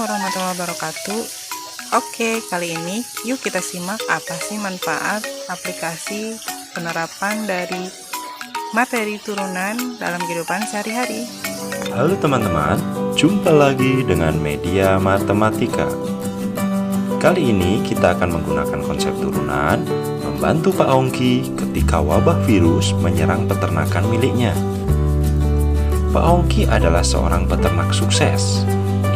Warahmatullahi wabarakatuh. Oke, kali ini yuk kita simak apa sih manfaat aplikasi penerapan dari materi turunan dalam kehidupan sehari-hari. Halo teman-teman, jumpa lagi dengan Media Matematika. Kali ini kita akan menggunakan konsep turunan membantu Pak Ongki ketika wabah virus menyerang peternakan miliknya. Pak Ongki adalah seorang peternak sukses.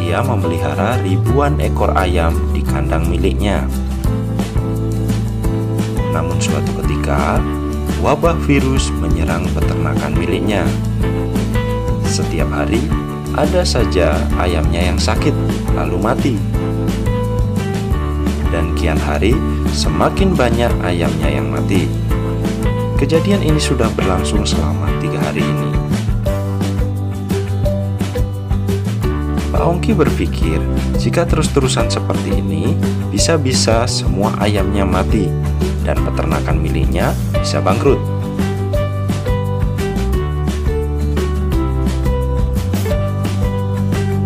Ia memelihara ribuan ekor ayam di kandang miliknya. Namun suatu ketika, wabah virus menyerang peternakan miliknya. Setiap hari, ada saja ayamnya yang sakit, lalu mati. Dan kian hari, semakin banyak ayamnya yang mati. Kejadian ini sudah berlangsung selama 3 hari ini. Pak Ongki berpikir, jika terus-terusan seperti ini, bisa-bisa semua ayamnya mati dan peternakan miliknya bisa bangkrut.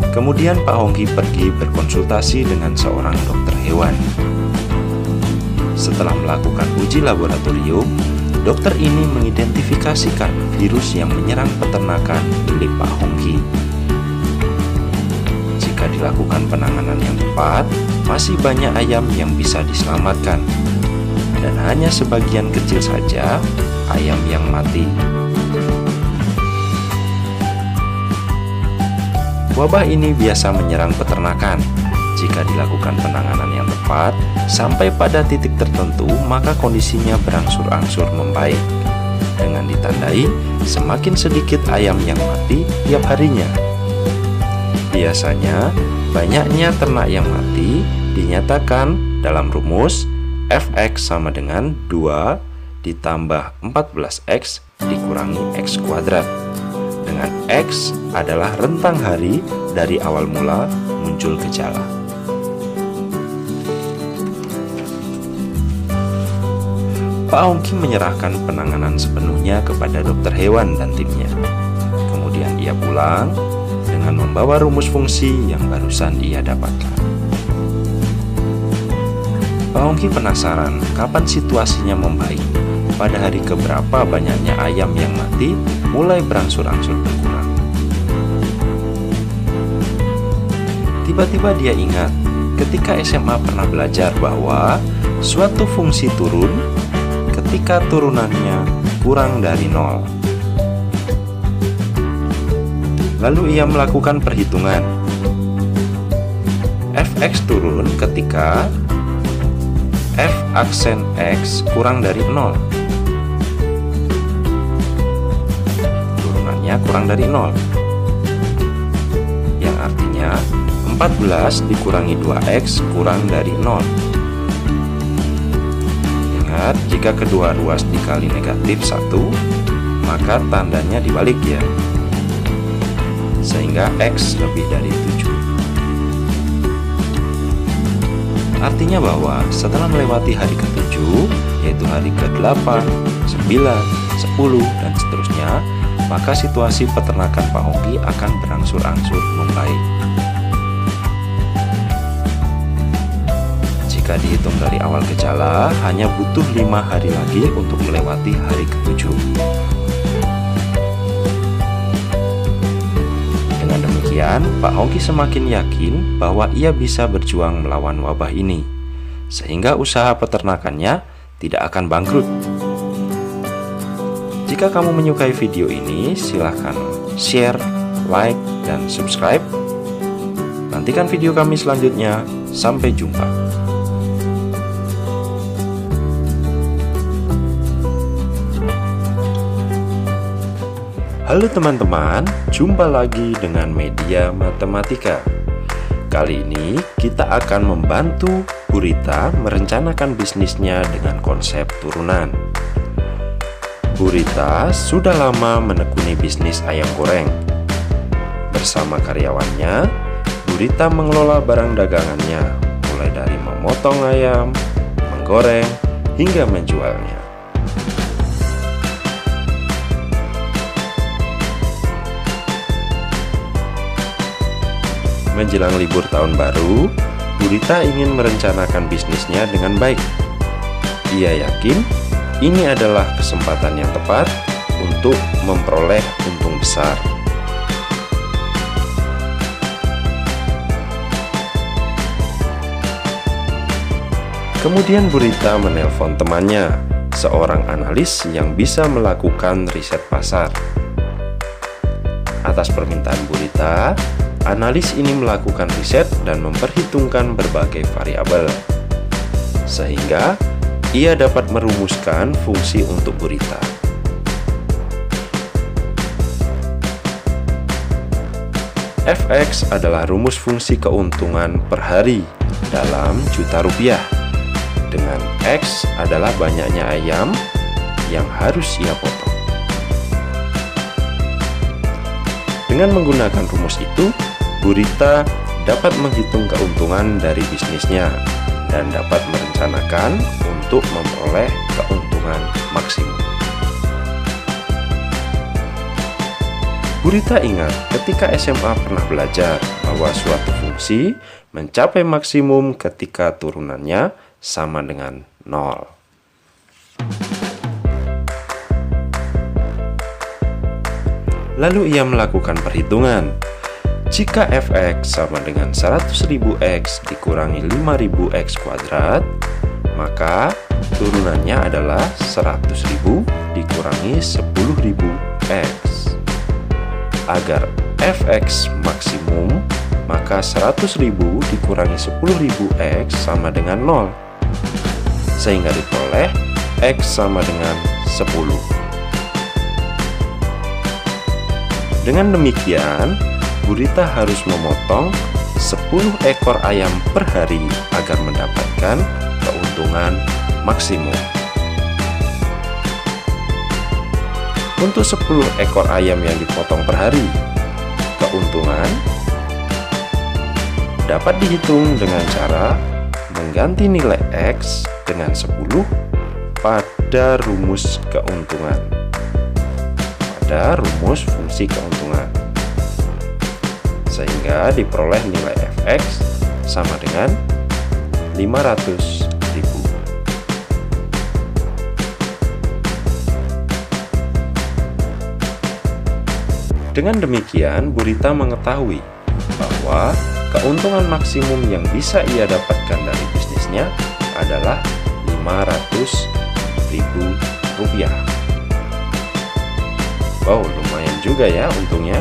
Kemudian Pak Ongki pergi berkonsultasi dengan seorang dokter hewan. Setelah melakukan uji laboratorium, dokter ini mengidentifikasikan virus yang menyerang peternakan milik Pak Ongki. Jika dilakukan penanganan yang tepat, masih banyak ayam yang bisa diselamatkan. Dan hanya sebagian kecil saja ayam yang mati. Wabah ini biasa menyerang peternakan. Jika dilakukan penanganan yang tepat, sampai pada titik tertentu, maka kondisinya berangsur-angsur membaik. Dengan ditandai, semakin sedikit ayam yang mati tiap harinya. Biasanya, banyaknya ternak yang mati dinyatakan dalam rumus Fx sama dengan 2 ditambah 14x dikurangi x kuadrat. Dengan x adalah rentang hari dari awal mula muncul gejala. Pak Ongki menyerahkan penanganan sepenuhnya kepada dokter hewan dan timnya. Kemudian ia pulang dengan membawa rumus fungsi yang barusan ia dapatkan. Pak Ongki penasaran kapan situasinya membaik. Pada hari keberapa banyaknya ayam yang mati mulai berangsur-angsur berkurang. Tiba-tiba dia ingat ketika SMA pernah belajar bahwa suatu fungsi turun ketika turunannya kurang dari 0. Lalu ia melakukan perhitungan. Fx turun ketika f aksen x kurang dari 0. Turunannya kurang dari 0. Yang artinya 14 dikurangi 2x kurang dari 0. Ingat, jika kedua ruas dikali negatif 1, maka tandanya dibalik ya. Sehingga X lebih dari 7. Artinya bahwa setelah melewati hari ke-7, yaitu hari ke-8, 9, 10, dan seterusnya, maka situasi peternakan Pak Ongki akan berangsur-angsur membaik. Jika dihitung dari awal gejala, hanya butuh 5 hari lagi untuk melewati hari ke-7. Pak Ongki semakin yakin bahwa ia bisa berjuang melawan wabah ini, sehingga usaha peternakannya tidak akan bangkrut. Jika kamu menyukai video ini, silahkan share, like, dan subscribe. Nantikan video kami selanjutnya. Sampai jumpa. Halo teman-teman, jumpa lagi dengan Media Matematika. Kali ini kita akan membantu Bu Rita merencanakan bisnisnya dengan konsep turunan. Bu Rita sudah lama menekuni bisnis ayam goreng. Bersama karyawannya, Bu Rita mengelola barang dagangannya, mulai dari memotong ayam, menggoreng, hingga menjualnya. Menjelang libur tahun baru, Bu Rita ingin merencanakan bisnisnya dengan baik. Ia yakin ini adalah kesempatan yang tepat untuk memperoleh untung besar. Kemudian Bu Rita menelpon temannya, seorang analis yang bisa melakukan riset pasar. Atas permintaan Bu Rita, analis ini melakukan riset dan memperhitungkan berbagai variabel, sehingga ia dapat merumuskan fungsi untuk Bu Rita. Fx adalah rumus fungsi keuntungan per hari dalam juta rupiah, dengan X adalah banyaknya ayam yang harus ia potong. Dengan menggunakan rumus itu, Bu Rita dapat menghitung keuntungan dari bisnisnya dan dapat merencanakan untuk memperoleh keuntungan maksimum. Bu Rita ingat ketika SMA pernah belajar bahwa suatu fungsi mencapai maksimum ketika turunannya sama dengan 0. Lalu ia melakukan perhitungan. Jika Fx sama dengan 100.000 X dikurangi 5.000 X kuadrat, maka turunannya adalah 100.000 dikurangi 10.000 X. Agar Fx maksimum, maka 100.000 dikurangi 10.000 X sama dengan 0, sehingga diperoleh X sama dengan 10. Dengan demikian, Bu Rita harus memotong 10 ekor ayam per hari agar mendapatkan keuntungan maksimum. Untuk 10 ekor ayam yang dipotong per hari, keuntungan dapat dihitung dengan cara mengganti nilai X dengan 10 pada rumus keuntungan, pada rumus fungsi keuntungan, sehingga diperoleh nilai Fx sama dengan 500.000. Dengan demikian, Bu Rita mengetahui bahwa keuntungan maksimum yang bisa ia dapatkan dari bisnisnya adalah 500.000 rupiah. Wow, lumayan juga ya untungnya.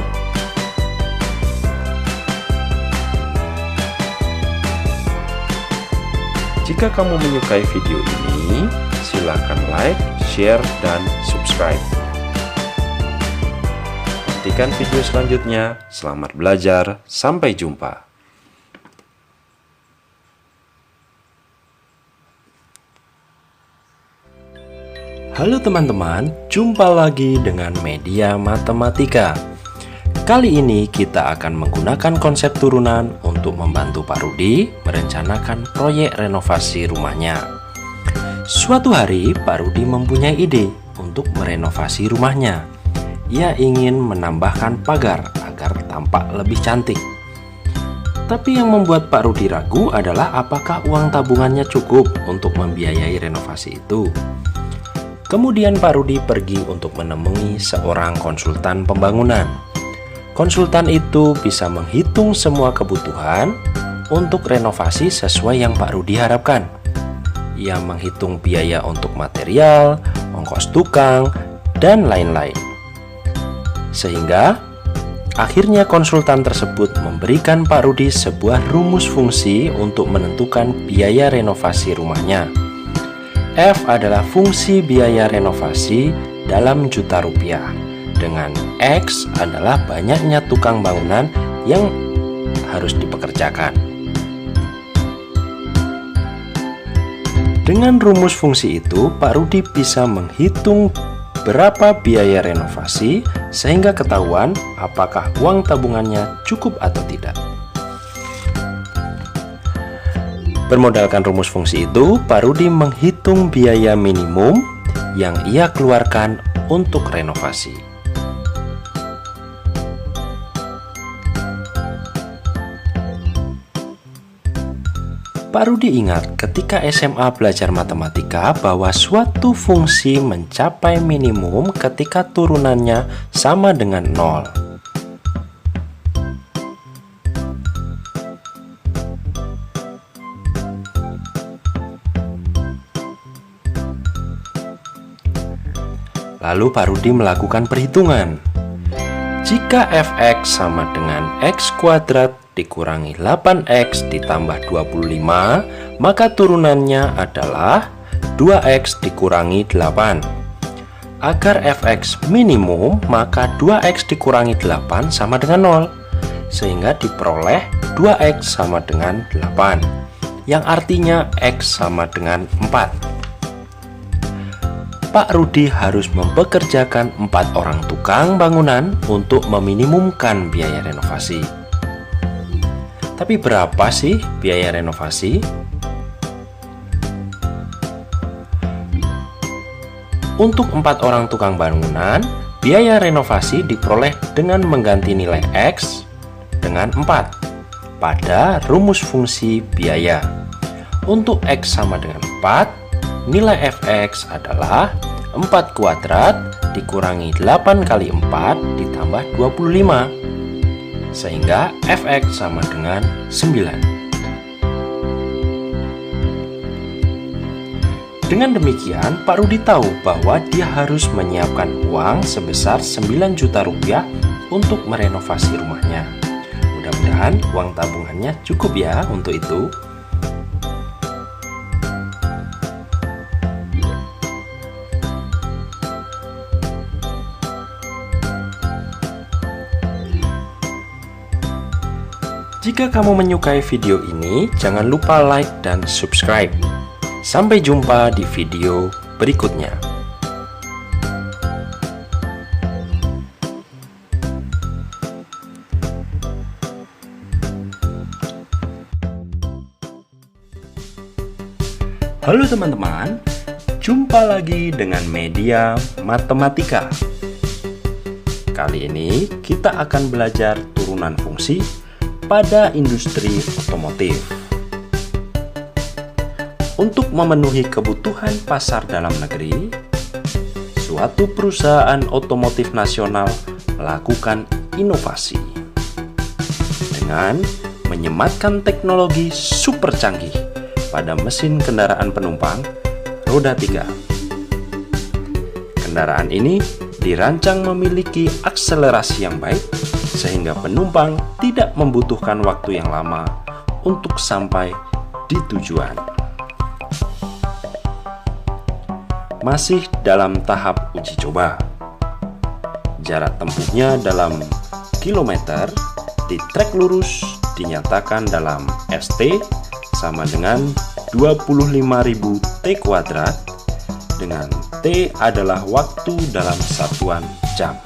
Jika kamu menyukai video ini, silakan like, share, dan subscribe. Nantikan video selanjutnya. Selamat belajar, sampai jumpa. Halo teman-teman, jumpa lagi dengan Media Matematika. Kali ini kita akan menggunakan konsep turunan untuk membantu Pak Rudi merencanakan proyek renovasi rumahnya. Suatu hari Pak Rudi mempunyai ide untuk merenovasi rumahnya. Ia ingin menambahkan pagar agar tampak lebih cantik. Tapi yang membuat Pak Rudi ragu adalah apakah uang tabungannya cukup untuk membiayai renovasi itu. Kemudian Pak Rudi pergi untuk menemui seorang konsultan pembangunan. Konsultan itu bisa menghitung semua kebutuhan untuk renovasi sesuai yang Pak Rudi harapkan. Ia menghitung biaya untuk material, ongkos tukang, dan lain-lain. Sehingga akhirnya konsultan tersebut memberikan Pak Rudi sebuah rumus fungsi untuk menentukan biaya renovasi rumahnya. F adalah fungsi biaya renovasi dalam juta rupiah, dengan X adalah banyaknya tukang bangunan yang harus dipekerjakan. Dengan rumus fungsi itu, Pak Rudi bisa menghitung berapa biaya renovasi sehingga ketahuan apakah uang tabungannya cukup atau tidak. Bermodalkan rumus fungsi itu, Pak Rudi menghitung biaya minimum yang ia keluarkan untuk renovasi. Pak Rudi ingat ketika SMA belajar matematika bahwa suatu fungsi mencapai minimum ketika turunannya sama dengan 0. Lalu Pak Rudi melakukan perhitungan. Jika fx sama dengan x kuadrat dikurangi 8x ditambah 25, maka turunannya adalah 2x dikurangi 8. Agar fx minimum, maka 2x dikurangi 8 sama dengan 0, sehingga diperoleh 2x sama dengan 8, yang artinya x sama dengan 4. Pak Rudi harus mempekerjakan 4 orang tukang bangunan untuk meminimumkan biaya renovasi. Tapi berapa sih biaya renovasi? Untuk 4 orang tukang bangunan, biaya renovasi diperoleh dengan mengganti nilai X dengan 4 pada rumus fungsi biaya. Untuk X sama dengan 4, nilai Fx adalah 4 kuadrat dikurangi 8 kali 4 ditambah 25, sehingga Fx sama dengan 9. Dengan demikian, Pak Rudi tahu bahwa dia harus menyiapkan uang sebesar 9 juta rupiah untuk merenovasi rumahnya. Mudah-mudahan uang tabungannya cukup ya untuk itu. Jika kamu menyukai video ini, jangan lupa like dan subscribe. Sampai jumpa di video berikutnya. Halo teman-teman, jumpa lagi dengan media matematika. Kali ini kita akan belajar turunan fungsi pada industri otomotif. Untuk memenuhi kebutuhan pasar dalam negeri, suatu perusahaan otomotif nasional melakukan inovasi dengan menyematkan teknologi super canggih pada mesin kendaraan penumpang roda 3. Kendaraan ini dirancang memiliki akselerasi yang baik sehingga penumpang tidak membutuhkan waktu yang lama untuk sampai di tujuan. Masih dalam tahap uji coba. Jarak tempuhnya dalam kilometer di trek lurus dinyatakan dalam ST sama dengan 25.000 T kuadrat, dengan T adalah waktu dalam satuan jam.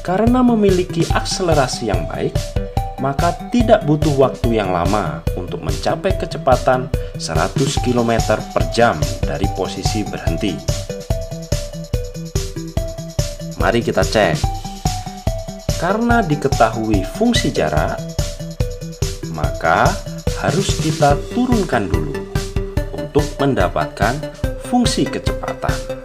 Karena memiliki akselerasi yang baik, maka tidak butuh waktu yang lama untuk mencapai kecepatan 100 km per jam dari posisi berhenti. Mari kita cek. Karena diketahui fungsi jarak, maka harus kita turunkan dulu untuk mendapatkan fungsi kecepatan.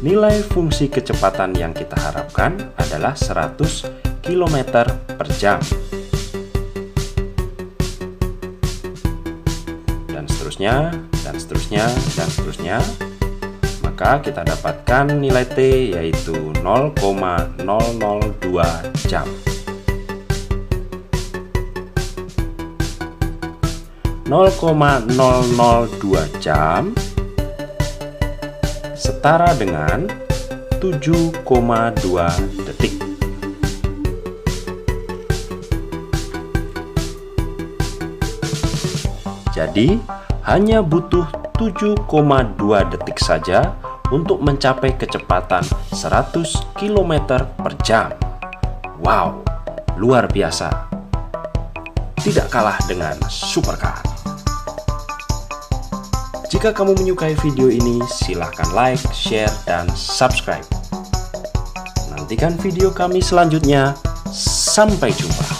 Nilai fungsi kecepatan yang kita harapkan adalah 100 km per jam. Dan seterusnya, dan seterusnya, dan seterusnya. Maka kita dapatkan nilai T yaitu 0,002 jam. 0,002 jam setara dengan 7,2 detik. Jadi, hanya butuh 7,2 detik saja untuk mencapai kecepatan 100 km per jam. Wow, luar biasa. Tidak kalah dengan supercar. Jika kamu menyukai video ini, silahkan like, share, dan subscribe. Nantikan video kami selanjutnya. Sampai jumpa.